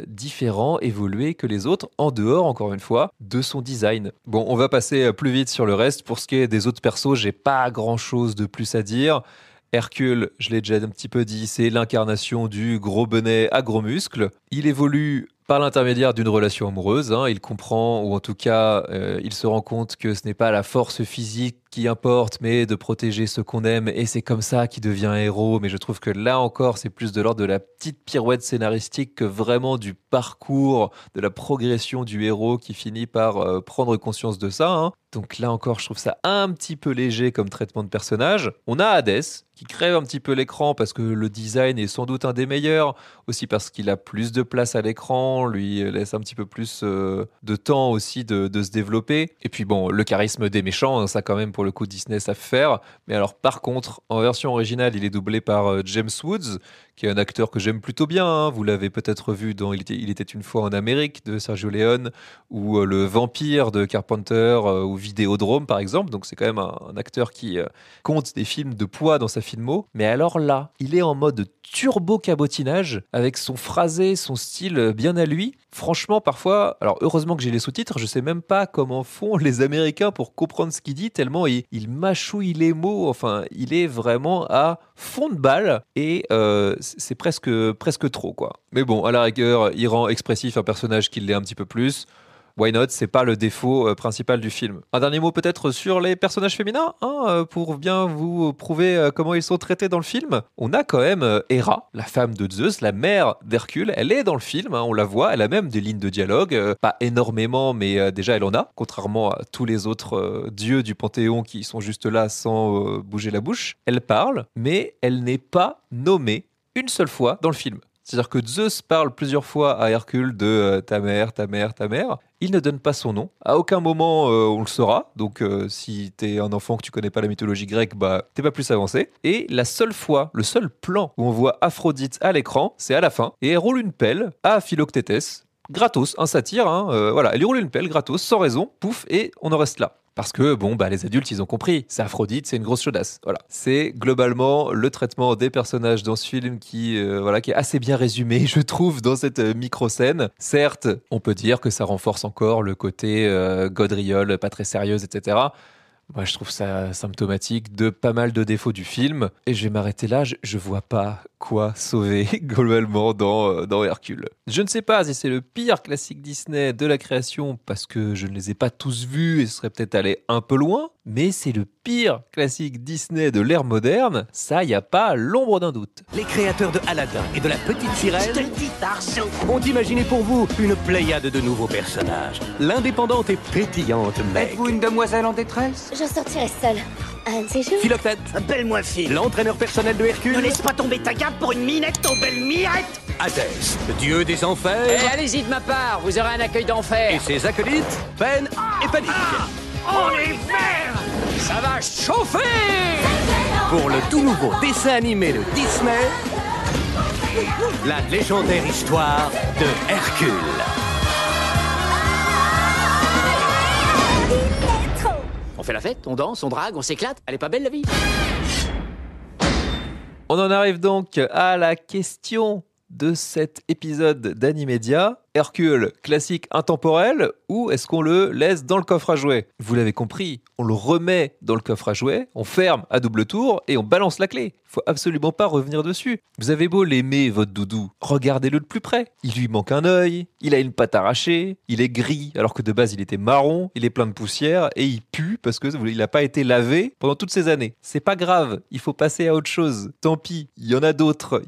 différent, évolué que les autres, en dehors, encore une fois, de son design. Bon, on va passer plus vite sur le reste. Pour ce qui est des autres persos, j'ai pas grand chose de plus à dire. Hercule, je l'ai déjà un petit peu dit, c'est l'incarnation du gros bonnet à gros muscles. Il évolue par l'intermédiaire d'une relation amoureuse. Il comprend, ou en tout cas, il se rend compte que ce n'est pas la force physique qui importe, mais de protéger ceux qu'on aime. Et c'est comme ça qu'il devient un héros. Mais je trouve que là encore, c'est plus de l'ordre de la petite pirouette scénaristique que vraiment du parcours, de la progression du héros qui finit par prendre conscience de ça. Donc là encore, je trouve ça un petit peu léger comme traitement de personnage. On a Hadès, qui crève un petit peu l'écran parce que le design est sans doute un des meilleurs, aussi parce qu'il a plus de place à l'écran, lui laisse un petit peu plus de temps aussi de se développer. Et puis bon, le charisme des méchants, ça quand même pour le coup Disney savent faire. Mais alors par contre, en version originale, il est doublé par James Woods, qui est un acteur que j'aime plutôt bien. Vous l'avez peut-être vu dans Il était une fois en Amérique de Sergio Leone, ou Le Vampire de Carpenter, ou Vidéodrome par exemple. Donc c'est quand même un acteur qui compte des films de poids dans sa filmo. Mais alors là, il est en mode turbo cabotinage avec son phrasé, son style bien à lui. Franchement, parfois, alors heureusement que j'ai les sous-titres, je sais même pas comment font les Américains pour comprendre ce qu'il dit, tellement il mâchouille les mots. Enfin, il est vraiment à fond de balle et c'est presque trop, quoi. Mais bon, à la rigueur, il rend expressif un personnage qui l'est un petit peu plus. Why not? C'est pas le défaut principal du film. Un dernier mot peut-être sur les personnages féminins, pour bien vous prouver comment ils sont traités dans le film. On a quand même Héra, la femme de Zeus, la mère d'Hercule. Elle est dans le film, on la voit. Elle a même des lignes de dialogue, pas énormément, mais déjà elle en a. Contrairement à tous les autres dieux du Panthéon qui sont juste là sans bouger la bouche. Elle parle, mais elle n'est pas nommée une seule fois dans le film. C'est-à-dire que Zeus parle plusieurs fois à Hercule de ta mère, ta mère, ta mère. Il ne donne pas son nom. À aucun moment on le saura. Donc si t'es un enfant que tu connais pas la mythologie grecque, t'es pas plus avancé. Et la seule fois, le seul plan où on voit Aphrodite à l'écran, c'est à la fin. Et elle roule une pelle à Philoctétès. Gratos, un satyre. Voilà, elle lui roule une pelle gratos, sans raison. Pouf, et on en reste là. Parce que, les adultes, ils ont compris. C'est Aphrodite, c'est une grosse chaudasse. Voilà. C'est globalement le traitement des personnages dans ce film qui est assez bien résumé, je trouve, dans cette micro-scène. Certes, on peut dire que ça renforce encore le côté gaudriole, pas très sérieuse, etc. Moi, je trouve ça symptomatique de pas mal de défauts du film. Et je vais m'arrêter là, je vois pas quoi sauver globalement dans Hercule. Je ne sais pas si c'est le pire classique Disney de la création parce que je ne les ai pas tous vus et ce serait peut-être aller un peu loin, mais c'est le pire classique Disney de l'ère moderne, ça y a pas l'ombre d'un doute. Les créateurs de Aladdin et de la Petite Sirène ont imaginé pour vous une pléiade de nouveaux personnages. L'indépendante et pétillante Meg. Êtes-vous une demoiselle en détresse? Je sortirai seule. Un de ces jours. Philoctète, Appelle-moi Phil. l'entraîneur personnel de Hercule. Ne laisse pas tomber ta garde pour une minette, ton belle mirette. Hadès, le dieu des enfers. Eh, allez-y de ma part, vous aurez un accueil Et d'enfer. ses acolytes, peine et panique. On est vert. Ça va chauffer. Pour le tout nouveau dessin animé de Disney, la légendaire histoire de Hercule. On fait la fête, on danse, on drague, on s'éclate. Elle est pas belle la vie? On en arrive donc à la question de cet épisode d'Animedia. Hercule, classique intemporel, ou est-ce qu'on le laisse dans le coffre à jouets? Vous l'avez compris, on le remet dans le coffre à jouets, on ferme à double tour et on balance la clé. Faut absolument pas revenir dessus. Vous avez beau l'aimer, votre doudou, regardez-le de plus près. Il lui manque un œil, il a une patte arrachée, il est gris alors que de base il était marron, il est plein de poussière et il pue parce que il n'a pas été lavé pendant toutes ces années. C'est pas grave, il faut passer à autre chose. Tant pis, il y en a d'autres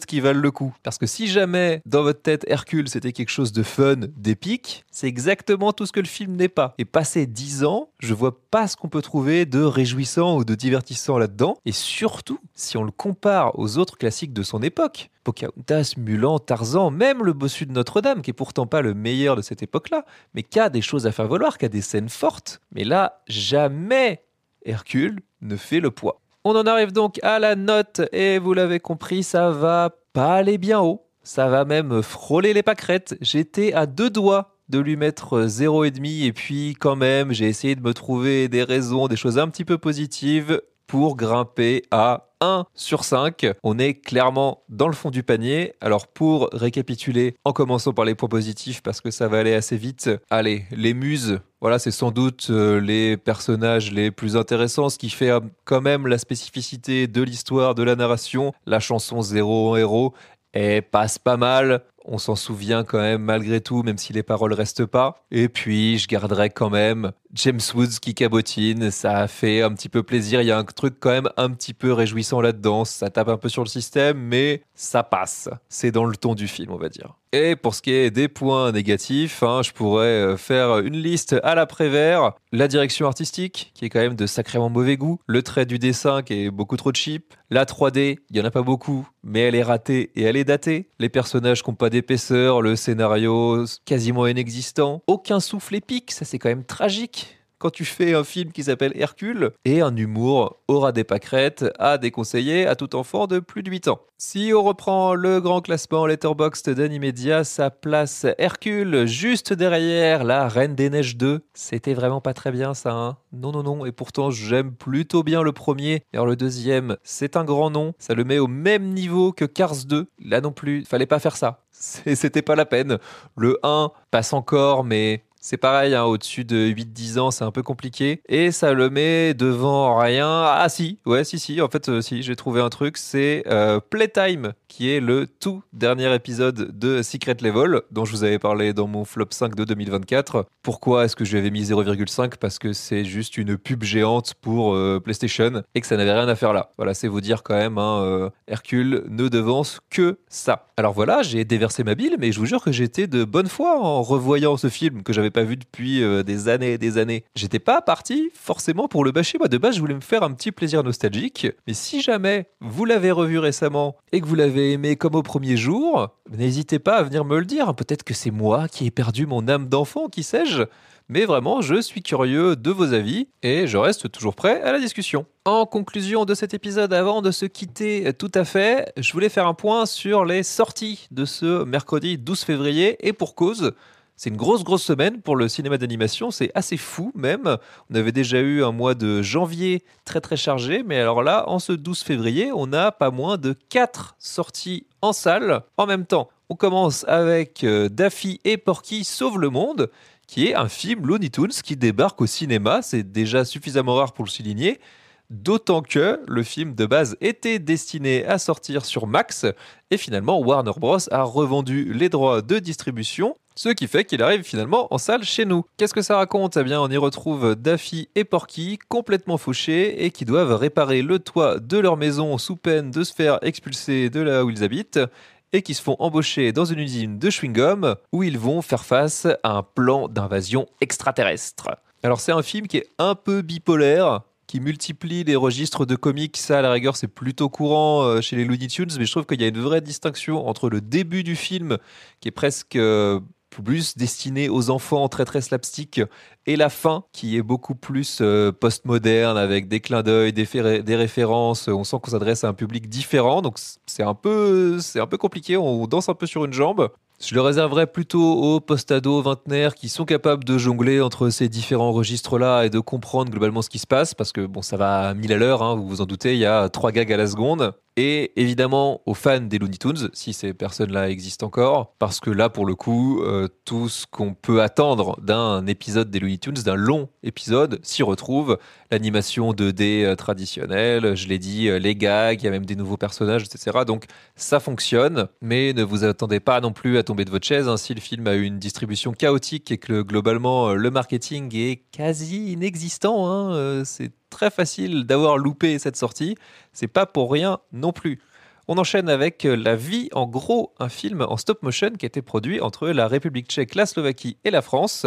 qui valent le coup. Parce que si jamais dans votre tête Hercule c'était quelque quelque chose de fun, d'épique, c'est exactement tout ce que le film n'est pas. Et passé 10 ans, je vois pas ce qu'on peut trouver de réjouissant ou de divertissant là-dedans. Et surtout, si on le compare aux autres classiques de son époque, Pocahontas, Mulan, Tarzan, même le Bossu de Notre-Dame, qui est pourtant pas le meilleur de cette époque-là, mais qui a des choses à faire valoir, qui a des scènes fortes. Mais là, jamais Hercule ne fait le poids. On en arrive donc à la note, et vous l'avez compris, ça va pas aller bien haut. Ça va même frôler les pâquerettes. J'étais à 2 doigts de lui mettre 0,5 et puis quand même, j'ai essayé de me trouver des raisons, des choses un petit peu positives pour grimper à 1 sur 5. On est clairement dans le fond du panier. Alors pour récapituler, en commençant par les points positifs parce que ça va aller assez vite. Allez, les muses, voilà, c'est sans doute les personnages les plus intéressants, ce qui fait quand même la spécificité de l'histoire, de la narration. La chanson Zéro en héros, elle passe pas mal. On s'en souvient quand même malgré tout, même si les paroles restent pas. Et puis, je garderai quand même James Woods qui cabotine. Ça a fait un petit peu plaisir. Il y a un truc quand même un petit peu réjouissant là-dedans. Ça tape un peu sur le système, mais ça passe. C'est dans le ton du film, on va dire. Et pour ce qui est des points négatifs, je pourrais faire une liste à l'après-vert. La direction artistique, qui est quand même de sacrément mauvais goût. Le trait du dessin, qui est beaucoup trop cheap. La 3D, il n'y en a pas beaucoup, mais elle est ratée et elle est datée. Les personnages qui n'ont pas d'épaisseur, le scénario quasiment inexistant. Aucun souffle épique, ça c'est quand même tragique. Quand tu fais un film qui s'appelle Hercule, et un humour aura des pâquerettes à déconseiller à tout enfant de plus de 8 ans. Si on reprend le grand classement Letterboxd d'Animedia, ça place Hercule juste derrière La Reine des Neiges 2. C'était vraiment pas très bien ça, hein. Non. Et pourtant, j'aime plutôt bien le premier. Alors le deuxième, c'est un grand nom. Ça le met au même niveau que Cars 2. Là non plus, fallait pas faire ça. C'était pas la peine. Le 1 passe encore, mais... c'est pareil, au-dessus de 8-10 ans, c'est un peu compliqué. Et ça le met devant rien. Ah si, en fait, si, j'ai trouvé un truc. C'est Playtime, qui est le tout dernier épisode de Secret Level, dont je vous avais parlé dans mon flop 5 de 2024. Pourquoi est-ce que je lui avais mis 0,5 ? Parce que c'est juste une pub géante pour PlayStation et que ça n'avait rien à faire là. Voilà, c'est vous dire quand même, Hercule ne devance que ça. Alors voilà, j'ai déversé ma bile, mais je vous jure que j'étais de bonne foi en revoyant ce film que j'avais pas vu depuis des années et des années. J'étais pas parti forcément pour le bâcher. Moi, de base, je voulais me faire un petit plaisir nostalgique. Mais si jamais vous l'avez revu récemment et que vous l'avez aimé comme au premier jour, n'hésitez pas à venir me le dire. Peut-être que c'est moi qui ai perdu mon âme d'enfant, qui sais-je. Mais vraiment, je suis curieux de vos avis et je reste toujours prêt à la discussion. En conclusion de cet épisode, avant de se quitter tout à fait, je voulais faire un point sur les sorties de ce mercredi 12 février et pour cause. C'est une grosse semaine pour le cinéma d'animation, c'est assez fou même. On avait déjà eu un mois de janvier très chargé, mais alors là, en ce 12 février, on a pas moins de 4 sorties en salle en même temps. On commence avec Daffy et Porky sauvent le monde, qui est un film Looney Tunes qui débarque au cinéma. C'est déjà suffisamment rare pour le souligner. D'autant que le film de base était destiné à sortir sur Max et finalement Warner Bros a revendu les droits de distribution, ce qui fait qu'il arrive finalement en salle chez nous. Qu'est-ce que ça raconte ? Eh bien, on y retrouve Daffy et Porky complètement fauchés et qui doivent réparer le toit de leur maison sous peine de se faire expulser de là où ils habitent et qui se font embaucher dans une usine de chewing-gum où ils vont faire face à un plan d'invasion extraterrestre. Alors c'est un film qui est un peu bipolaire, qui multiplie les registres de comics. Ça, à la rigueur, c'est plutôt courant chez les Looney Tunes, mais je trouve qu'il y a une vraie distinction entre le début du film, qui est presque plus destiné aux enfants, très slapstick, et la fin, qui est beaucoup plus postmoderne, avec des clins d'œil, des références. On sent qu'on s'adresse à un public différent, donc c'est un peu compliqué, on danse un peu sur une jambe. Je le réserverais plutôt aux post-ados vingtenaires qui sont capables de jongler entre ces différents registres-là et de comprendre globalement ce qui se passe, parce que bon, ça va à 1000 à l'heure, vous vous en doutez, il y a 3 gags à la seconde. Et évidemment aux fans des Looney Tunes, si ces personnes-là existent encore, parce que là, pour le coup, tout ce qu'on peut attendre d'un épisode des Looney Tunes, d'un long épisode, s'y retrouve. L'animation 2D traditionnelle, je l'ai dit, les gags, il y a même des nouveaux personnages, etc. Donc ça fonctionne, mais ne vous attendez pas non plus à tomber de votre chaise, si le film a eu une distribution chaotique et que globalement le marketing est quasi inexistant, c'est très facile d'avoir loupé cette sortie, c'est pas pour rien non plus. On enchaîne avec La vie en gros, un film en stop motion qui a été produit entre la République tchèque, la Slovaquie et la France.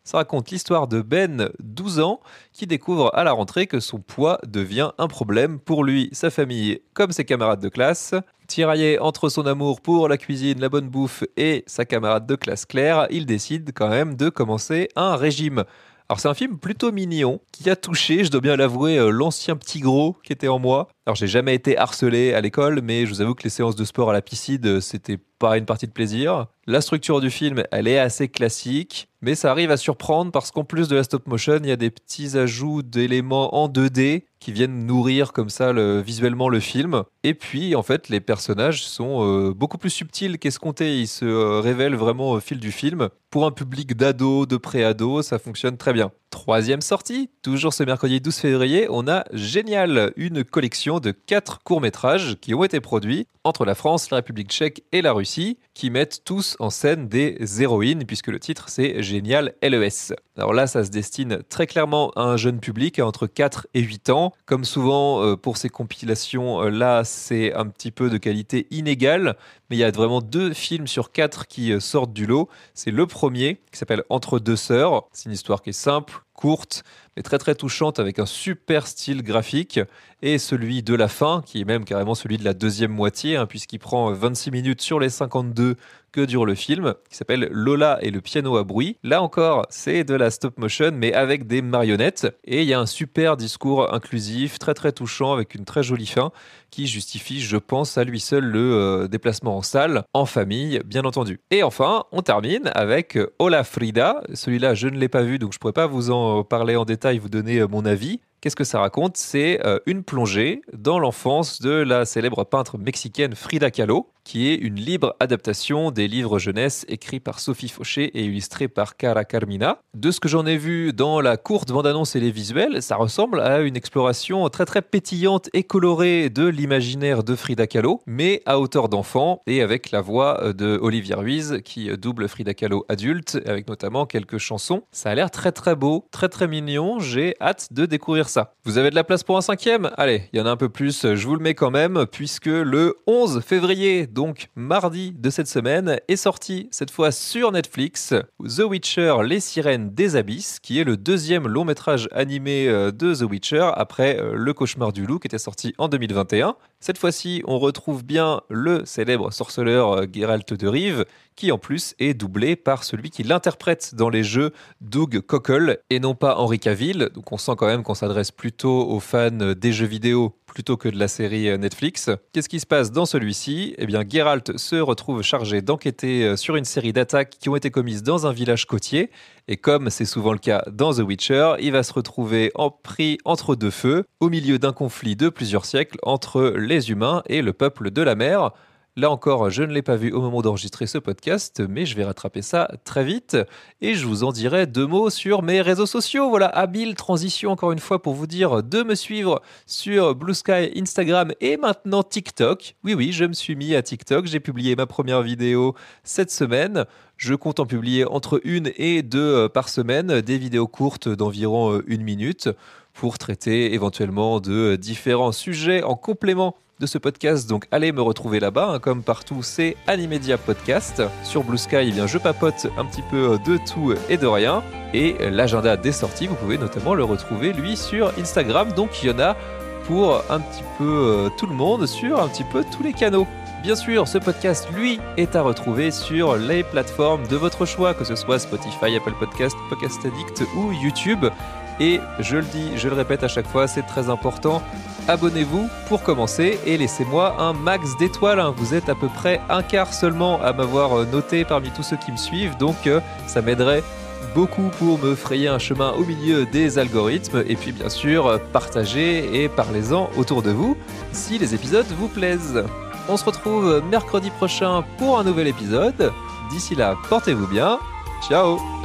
Ça raconte l'histoire de Ben, 12 ans, qui découvre à la rentrée que son poids devient un problème pour lui, sa famille, comme ses camarades de classe. Tiraillé entre son amour pour la cuisine, la bonne bouffe et sa camarade de classe Claire, il décide quand même de commencer un régime. Alors c'est un film plutôt mignon, qui a touché, je dois bien l'avouer, l'ancien petit gros qui était en moi. Alors j'ai jamais été harcelé à l'école, mais je vous avoue que les séances de sport à la piscine, c'était pas une partie de plaisir. La structure du film, elle est assez classique, mais ça arrive à surprendre parce qu'en plus de la stop motion, il y a des petits ajouts d'éléments en 2D qui viennent nourrir comme ça visuellement le film. Et puis en fait, les personnages sont beaucoup plus subtils qu'escomptés. Ils se révèlent vraiment au fil du film. Pour un public d'ados, de pré-ados, ça fonctionne très bien. Troisième sortie, toujours ce mercredi 12 février, on a Génial, une collection de 4 courts-métrages qui ont été produits entre la France, la République tchèque et la Russie, qui mettent tous en scène des héroïnes, puisque le titre c'est Génial LES. Alors là, ça se destine très clairement à un jeune public entre 4 et 8 ans. Comme souvent pour ces compilations-là, c'est un petit peu de qualité inégale, mais il y a vraiment 2 films sur 4 qui sortent du lot. C'est le premier, qui s'appelle Entre deux sœurs. C'est une histoire qui est simple, courte, mais très très touchante avec un super style graphique, et celui de la fin, qui est même carrément celui de la deuxième moitié, puisqu'il prend 26 minutes sur les 52 que dure le film, qui s'appelle Lola et le piano à bruit. Là encore, c'est de la stop motion, mais avec des marionnettes, et il y a un super discours inclusif, très très touchant, avec une très jolie fin, qui justifie, je pense, à lui seul le déplacement en salle, en famille, bien entendu. Et enfin, on termine avec Hola Frida. Celui-là, je ne l'ai pas vu, donc je ne pourrais pas vous en parler en détail, vous donner mon avis. Qu'est-ce que ça raconte? C'est une plongée dans l'enfance de la célèbre peintre mexicaine Frida Kahlo, qui est une libre adaptation des livres jeunesse écrits par Sophie Fauché et illustrés par Cara Carmina. De ce que j'en ai vu dans la courte bande-annonce et les visuels, ça ressemble à une exploration très très pétillante et colorée de l'imaginaire de Frida Kahlo, mais à hauteur d'enfant et avec la voix de Olivia Ruiz qui double Frida Kahlo adulte, avec notamment quelques chansons. Ça a l'air très très beau, très très mignon, j'ai hâte de découvrir ça. Vous avez de la place pour un 5e? Allez, il y en a un peu plus, je vous le mets quand même, puisque le 11 février, donc mardi de cette semaine, est sorti cette fois sur Netflix The Witcher, les sirènes des abysses, qui est le 2e long métrage animé de The Witcher après Le cauchemar du loup qui était sorti en 2021. Cette fois-ci, on retrouve bien le célèbre sorceleur Geralt de Rive, qui en plus est doublé par celui qui l'interprète dans les jeux, Doug Cockle, et non pas Henry Cavill. Donc on sent quand même qu'on s'adresse plutôt aux fans des jeux vidéo plutôt que de la série Netflix. Qu'est-ce qui se passe dans celui-ci? Eh bien, Geralt se retrouve chargé d'enquêter sur une série d'attaques qui ont été commises dans un village côtier. Et comme c'est souvent le cas dans The Witcher, il va se retrouver pris entre deux feux, au milieu d'un conflit de plusieurs siècles entre les humains et le peuple de la mer. Là encore, je ne l'ai pas vu au moment d'enregistrer ce podcast, mais je vais rattraper ça très vite et je vous en dirai 2 mots sur mes réseaux sociaux. Voilà, habile transition encore une fois pour vous dire de me suivre sur Blue Sky, Instagram et maintenant TikTok. Oui, je me suis mis à TikTok, j'ai publié ma première vidéo cette semaine. Je compte en publier entre 1 et 2 par semaine, des vidéos courtes d'environ 1 minute pour traiter éventuellement de différents sujets en complément de ce podcast. Donc allez me retrouver là-bas, comme partout, c'est Animedia Podcast. Sur Blue Sky, je papote un petit peu de tout et de rien. Et l'agenda des sorties, vous pouvez notamment le retrouver, lui, sur Instagram. Donc il y en a pour un petit peu tout le monde, sur un petit peu tous les canaux. Bien sûr, ce podcast, lui, est à retrouver sur les plateformes de votre choix, que ce soit Spotify, Apple Podcast, Podcast Addict ou YouTube. Et je le dis, je le répète à chaque fois, c'est très important. Abonnez-vous pour commencer et laissez-moi un max d'étoiles. Vous êtes à peu près 1/4 seulement à m'avoir noté parmi tous ceux qui me suivent, donc ça m'aiderait beaucoup pour me frayer un chemin au milieu des algorithmes. Et puis bien sûr, partagez et parlez-en autour de vous si les épisodes vous plaisent. On se retrouve mercredi prochain pour un nouvel épisode. D'ici là, portez-vous bien. Ciao!